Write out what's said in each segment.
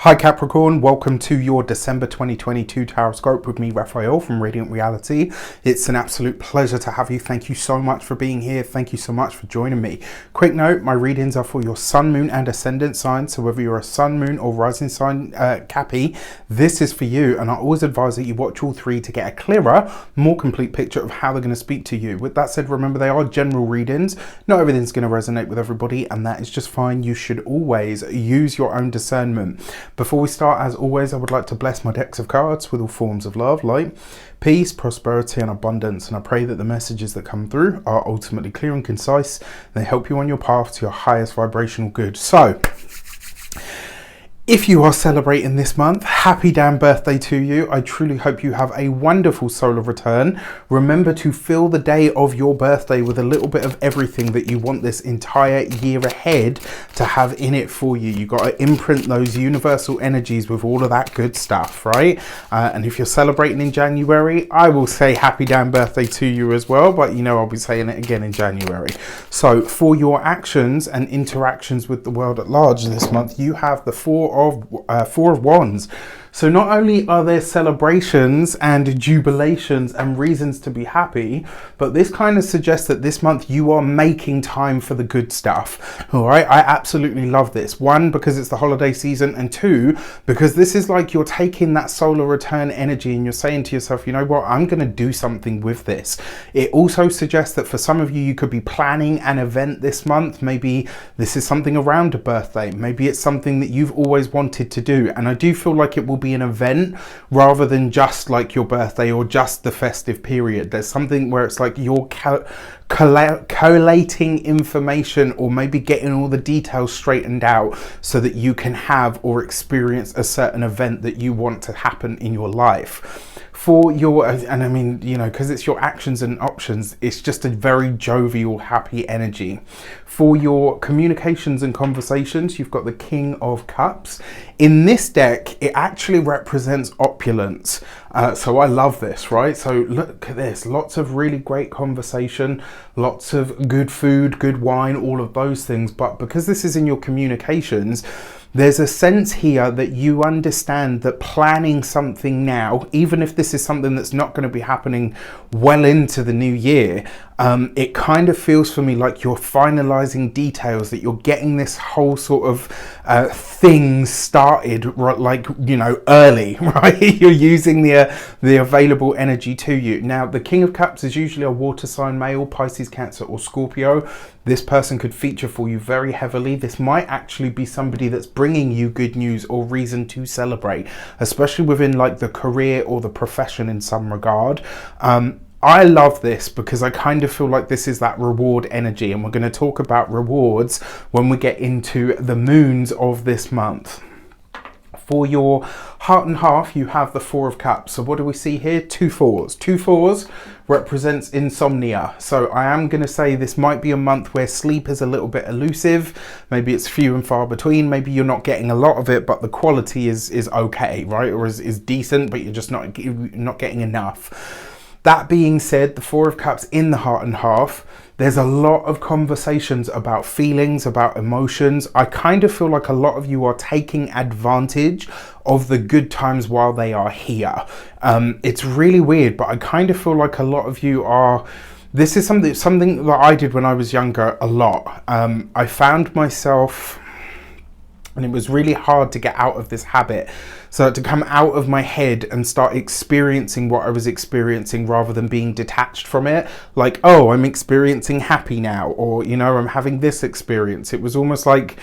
Hi Capricorn, welcome to your December 2022 Taroscope with me, Raphael from Radiant Reality. It's an absolute pleasure to have you. Thank you so much for being here. Thank you so much for joining me. Quick note, my readings are for your sun, moon and ascendant sign. So whether you're a sun, moon or rising sign Cappy, this is for you. And I always advise that you watch all three to get a clearer, more complete picture of how they're going to speak to you. With that said, remember they are general readings. Not everything's going to resonate with everybody, and that is just fine. You should always use your own discernment. Before we start, as always, I would like to bless my decks of cards with all forms of love, light, peace, prosperity and abundance. And I pray that the messages that come through are ultimately clear and concise. They help you on your path to your highest vibrational good. So, if you are celebrating this month, happy damn birthday to you. I truly hope you have a wonderful solar return. Remember to fill the day of your birthday with a little bit of everything that you want this entire year ahead to have in it for you. You got to imprint those universal energies with all of that good stuff, right? And if you're celebrating in January, I will say happy damn birthday to you as well, but you know I'll be saying it again in January. So for your actions and interactions with the world at large this month, you have the Four of Wands. So not only are there celebrations and jubilations and reasons to be happy, but this kind of suggests that this month you are making time for the good stuff. All right, I absolutely love this. One, because it's the holiday season, and two, because this is like you're taking that solar return energy and you're saying to yourself, you know what, I'm going to do something with this. It also suggests that for some of you, you could be planning an event this month. Maybe this is something around a birthday. Maybe it's something that you've always wanted to do. And I do feel like it will be an event rather than just like your birthday or just the festive period. There's something where it's like you're collating information or maybe getting all the details straightened out so that you can have or experience a certain event that you want to happen in your life. For your, and I mean, you know, because it's your actions and options, it's just a very jovial, happy energy. For your communications and conversations, you've got the King of Cups. In this deck, it actually represents opulence. So I love this, right? So look at this, lots of really great conversation, lots of good food, good wine, all of those things. But because this is in your communications, there's a sense here that you understand that planning something now, even if this is something that's not going to be happening well into the new year, it kind of feels for me like you're finalizing details, that you're getting this whole sort of thing started, like, you know, early, right? You're using the available energy to you. Now, the King of Cups is usually a water sign male, Pisces, Cancer or Scorpio. This person could feature for you very heavily. This might actually be somebody that's bringing you good news or reason to celebrate, especially within like the career or the profession in some regard. I love this because I kind of feel like this is that reward energy, and we're going to talk about rewards when we get into the moons of this month. For your heart and half, you have the Four of Cups. So what do we see here? Two fours. Two fours represents insomnia. So I am going to say this might be a month where sleep is a little bit elusive. Maybe it's few and far between. Maybe you're not getting a lot of it, but the quality is okay, right? Or is decent, but you're just not getting enough. That being said, the Four of Cups in the heart and half, there's a lot of conversations about feelings, about emotions. I kind of feel like a lot of you are taking advantage of the good times while they are here. It's really weird, but I kind of feel like a lot of you are... This is something that I did when I was younger a lot. I found myself... And it was really hard to get out of this habit. So to come out of my head and start experiencing what I was experiencing rather than being detached from it. Like, oh, I'm experiencing happy now. Or, you know, I'm having this experience. It was almost like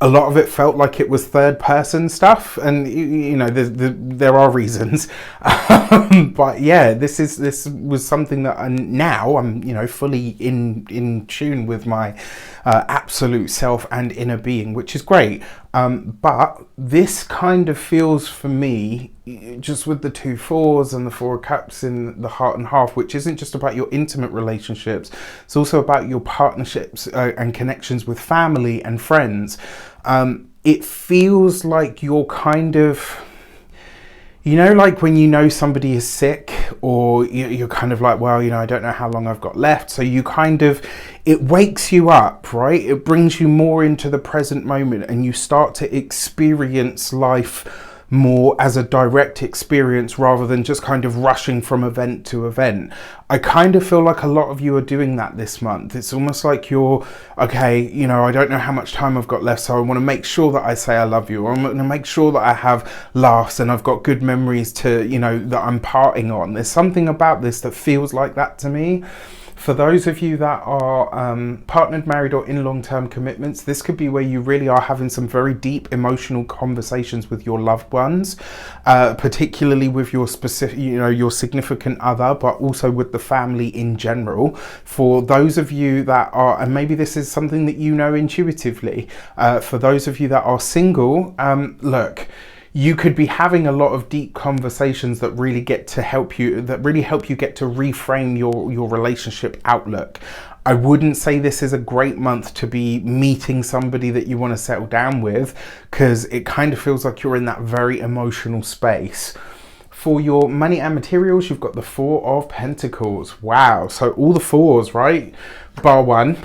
a lot of it felt like it was third person stuff. And, you know, there are reasons. But yeah, this was something that now I'm, you know, fully in tune with my absolute self and inner being, which is great. But this kind of feels for me, just with the two fours and the Four of Cups in the heart and half, which isn't just about your intimate relationships, it's also about your partnerships and connections with family and friends. It feels like you're kind of, you know, like when you know somebody is sick or you're kind of like, well, I don't know how long I've got left. So it wakes you up, right? It brings you more into the present moment, and you start to experience life more as a direct experience rather than just kind of rushing from event to event. I kind of feel like a lot of you are doing that this month. It's almost like you're, okay, I don't know how much time I've got left, so I want to make sure that I say I love you. I'm going to make sure that I have laughs and I've got good memories to, that I'm parting on. There's something about this that feels like that to me. For those of you that are partnered, married, or in long-term commitments, this could be where you really are having some very deep emotional conversations with your loved ones, particularly with your specific, your significant other, but also with the family in general. For those of you that are, and maybe this is something that intuitively, for those of you that are single, look, you could be having a lot of deep conversations that really help you get to reframe your relationship outlook. I wouldn't say this is a great month to be meeting somebody that you want to settle down with, because it kind of feels like you're in that very emotional space. For your money and materials, you've got the Four of Pentacles. Wow, so all the fours, right? Bar one.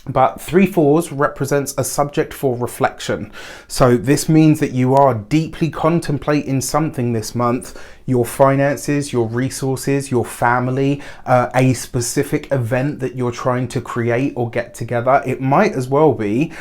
But 3 fours represents a subject for reflection. So this means that you are deeply contemplating something this month: your finances, your resources, your family, a specific event that you're trying to create or get together. It might as well be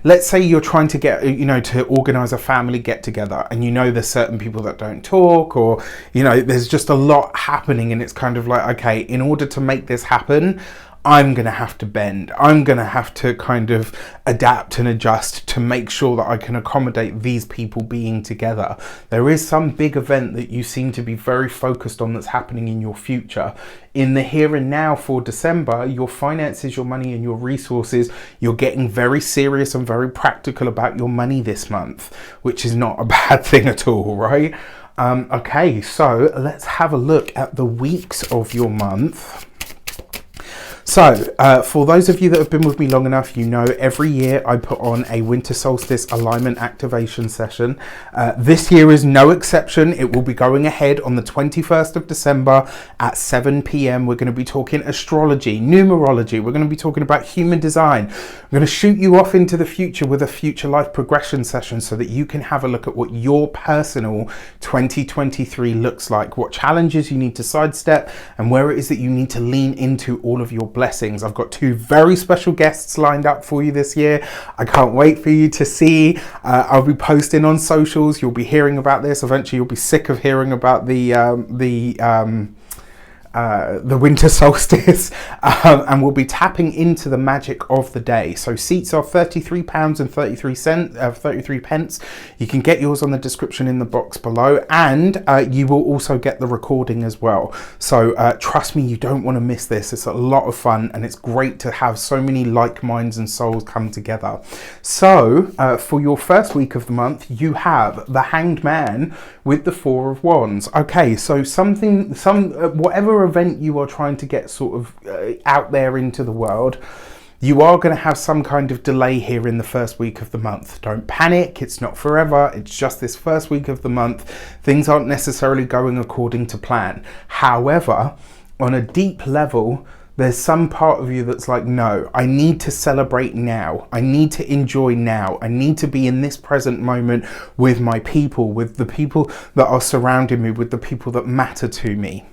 let's say you're trying to get, to organize a family get together, and there's certain people that don't talk, or, there's just a lot happening, and it's kind of like, okay, in order to make this happen, I'm going to have to bend. I'm going to have to kind of adapt and adjust to make sure that I can accommodate these people being together. There is some big event that you seem to be very focused on that's happening in your future. In the here and now for December, your finances, your money, and your resources, you're getting very serious and very practical about your money this month, which is not a bad thing at all, right? Okay, so let's have a look at the weeks of your month. So, for those of you that have been with me long enough, every year I put on a winter solstice alignment activation session. This year is no exception. It will be going ahead on the 21st of December at 7 p.m. We're going to be talking astrology, numerology. We're going to be talking about human design. We're going to shoot you off into the future with a future life progression session so that you can have a look at what your personal 2023 looks like, what challenges you need to sidestep, and where it is that you need to lean into all of your blessings. I've got 2 very special guests lined up for you this year. I can't wait for you to see. I'll be posting on socials. You'll be hearing about this. Eventually you'll be sick of hearing about the winter solstice, and we'll be tapping into the magic of the day. So seats are £33 and 33 pence. You can get yours on the description in the box below, and you will also get the recording as well. So trust me, you don't want to miss this. It's a lot of fun, and it's great to have so many like minds and souls come together. So for your first week of the month, you have the Hanged Man with the Four of Wands. Okay, so whatever event you are trying to get sort of out there into the world, you are going to have some kind of delay here in the first week of the month. Don't panic, it's not forever, it's just this first week of the month. Things aren't necessarily going according to plan. However, on a deep level, there's some part of you that's like, no, I need to celebrate now. I need to enjoy now. I need to be in this present moment with my people, with the people that are surrounding me, with the people that matter to me.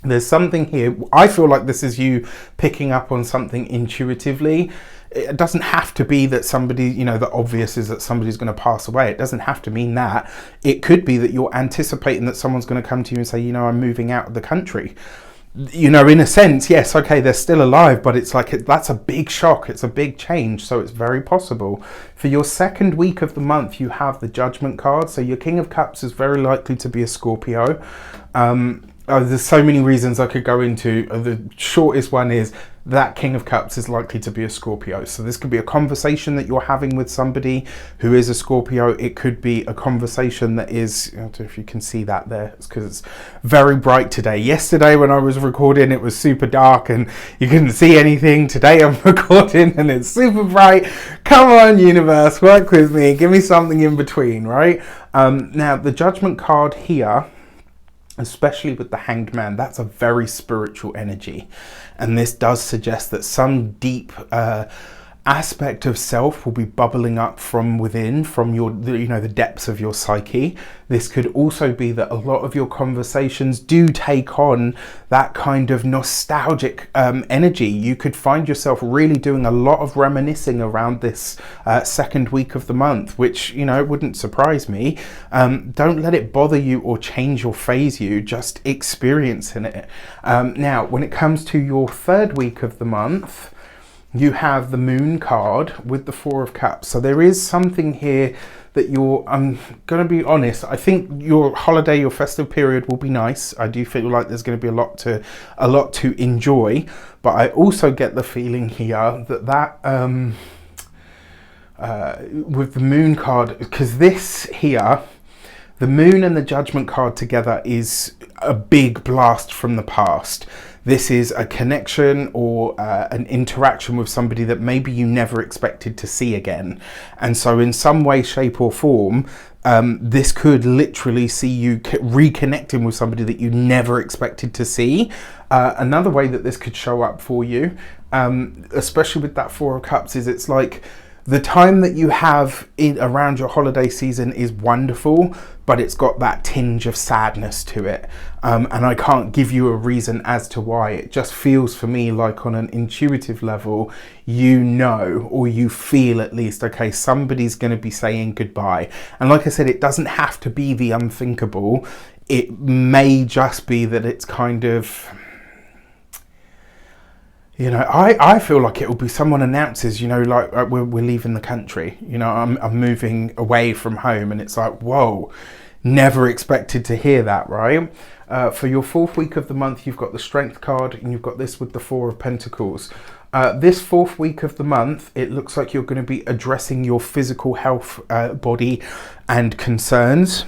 There's something here. I feel like this is you picking up on something intuitively. It doesn't have to be that somebody, the obvious is that somebody's going to pass away. It doesn't have to mean that. It could be that you're anticipating that someone's going to come to you and say, I'm moving out of the country. In a sense, yes, okay, they're still alive, but it's like, that's a big shock. It's a big change. So it's very possible. For your second week of the month, you have the Judgment card. So your King of Cups is very likely to be a Scorpio. There's so many reasons I could go into. The shortest one is that King of Cups is likely to be a Scorpio. So this could be a conversation that you're having with somebody who is a Scorpio. It could be a conversation that is, I don't know if you can see that there, it's because it's very bright today. Yesterday when I was recording, it was super dark and you couldn't see anything. Today I'm recording and it's super bright. Come on, universe, work with me. Give me something in between, right? Now, the Judgment card here, especially with the Hanged Man, that's a very spiritual energy. And this does suggest that some deep aspect of self will be bubbling up from within, from your, you know, the depths of your psyche. This could also be that a lot of your conversations do take on that kind of nostalgic energy. You could find yourself really doing a lot of reminiscing around this second week of the month, which, you know, wouldn't surprise me. Don't let it bother you or change or phase you, just experiencing it. Now, when it comes to your third week of the month, you have the Moon card with the Four of Cups. So there is something here that you're, I'm going to be honest, I think your holiday, your festive period will be nice. I do feel like there's going to be a lot to enjoy. But I also get the feeling here that with the Moon card, because this here, the Moon and the Judgment card together is a big blast from the past. This is a connection or an interaction with somebody that maybe you never expected to see again. And so in some way, shape or form, this could literally see you reconnecting with somebody that you never expected to see. Another way that this could show up for you, especially with that Four of Cups, is it's like the time that you have around your holiday season is wonderful, but it's got that tinge of sadness to it. And I can't give you a reason as to why. It just feels for me like on an intuitive level, you know, or you feel at least, okay, somebody's going to be saying goodbye. And like I said, it doesn't have to be the unthinkable. It may just be that it's kind of, you know, I feel like it will be someone announces, you know, like we're leaving the country, you know, I'm moving away from home, and it's like, whoa, never expected to hear that, right? For your fourth week of the month, you've got the Strength card and you've got this with the Four of Pentacles. This fourth week of the month, it looks like you're going to be addressing your physical health, body and concerns.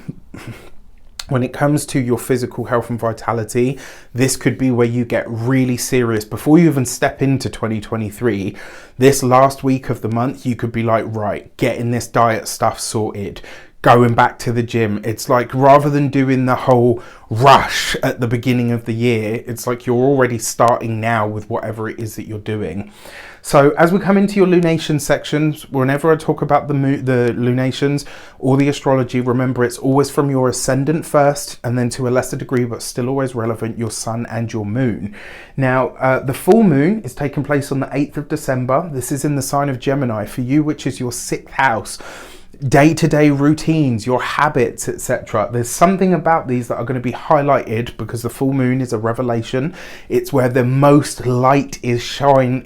When it comes to your physical health and vitality, this could be where you get really serious. Before you even step into 2023, this last week of the month, you could be like, right, getting this diet stuff sorted, going back to the gym. It's like, rather than doing the whole rush at the beginning of the year, it's like you're already starting now with whatever it is that you're doing. So as we come into your lunation sections, whenever I talk about the lunations or the astrology, remember it's always from your ascendant first, and then to a lesser degree, but still always relevant, your sun and your moon. Now, the full moon is taking place on the 8th of December. This is in the sign of Gemini for you, which is your 6th house. Day-to-day routines, your habits, etc. There's something about these that are going to be highlighted because the full moon is a revelation. It's where the most light is shone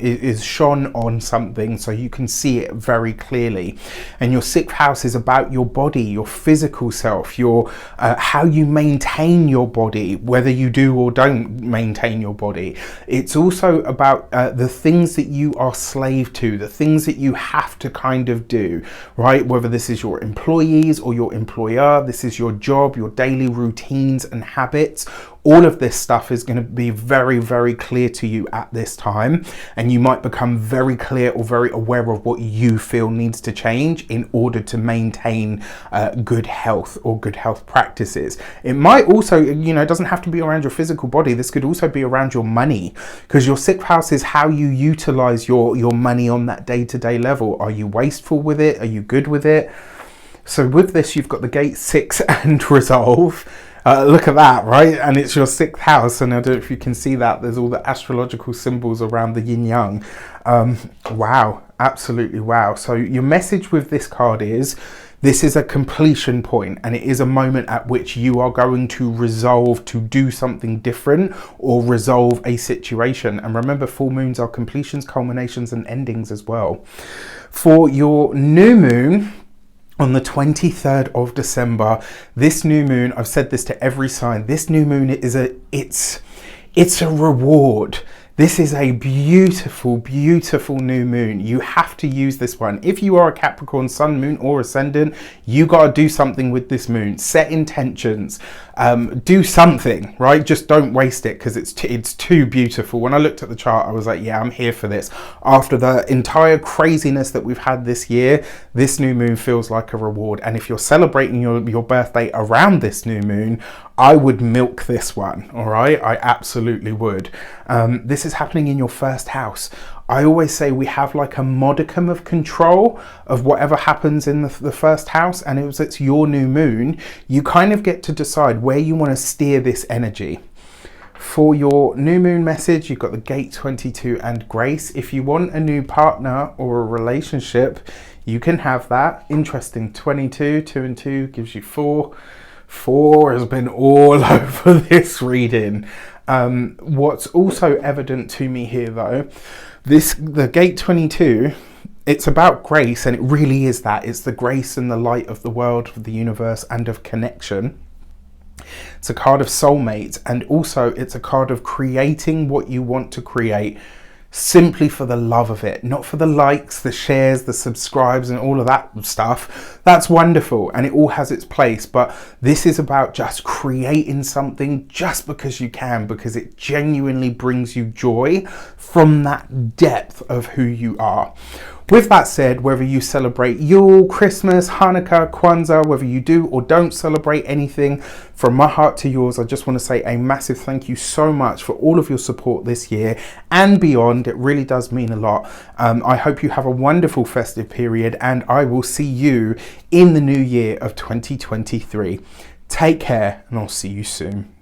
on something, so you can see it very clearly. And your 6th house is about your body, your physical self, your how you maintain your body, whether you do or don't maintain your body. It's also about the things that you are slave to, the things that you have to kind of do, right? Whether this is your employees or your employer, this is your job, your daily routines and habits. All of this stuff is going to be very, very clear to you at this time, and you might become very clear or very aware of what you feel needs to change in order to maintain good health or good health practices. It might also, you know, it doesn't have to be around your physical body. This could also be around your money, because your 6th house is how you utilize your money on that day-to-day level. Are you wasteful with it? Are you good with it? So with this, you've got the gate 6 and resolve. Look at that, right? And it's your 6th house, and I don't know if you can see that. There's all the astrological symbols around the yin yang. Wow, absolutely wow. So your message with this card is, this is a completion point, and it is a moment at which you are going to resolve to do something different or resolve a situation. And remember, full moons are completions, culminations, and endings as well. For your new moon, on the 23rd of December, this new moon, I've said this to every sign, this new moon is it's a reward. This is a beautiful, beautiful new moon. You have to use this one. If you are a Capricorn sun, moon or ascendant, you got to do something with this moon. Set intentions, do something, right? Just don't waste it, because it's too beautiful. When I looked at the chart, I was like, yeah, I'm here for this. After the entire craziness that we've had this year, this new moon feels like a reward. And if you're celebrating your birthday around this new moon, I would milk this one, all right? I absolutely would. This is happening in your first house. I always say we have like a modicum of control of whatever happens in the first house, and it's your new moon, you kind of get to decide where you want to steer this energy. For your new moon message, you've got the Gate 22 and Grace. If you want a new partner or a relationship, you can have that. Interesting, 22, 2 and 2 gives you 4. 4 has been all over this reading. What's also evident to me here though, the Gate 22, it's about grace, and it really is that. It's the grace and the light of the world, of the universe, and of connection. It's a card of soulmates, and also it's a card of creating what you want to create simply for the love of it, not for the likes, the shares, the subscribes and all of that stuff. That's wonderful and it all has its place, but this is about just creating something just because you can, because it genuinely brings you joy from that depth of who you are. With that said, whether you celebrate Yule, Christmas, Hanukkah, Kwanzaa, whether you do or don't celebrate anything, from my heart to yours, I just want to say a massive thank you so much for all of your support this year and beyond. It really does mean a lot. I hope you have a wonderful festive period, and I will see you in the new year of 2023. Take care, and I'll see you soon.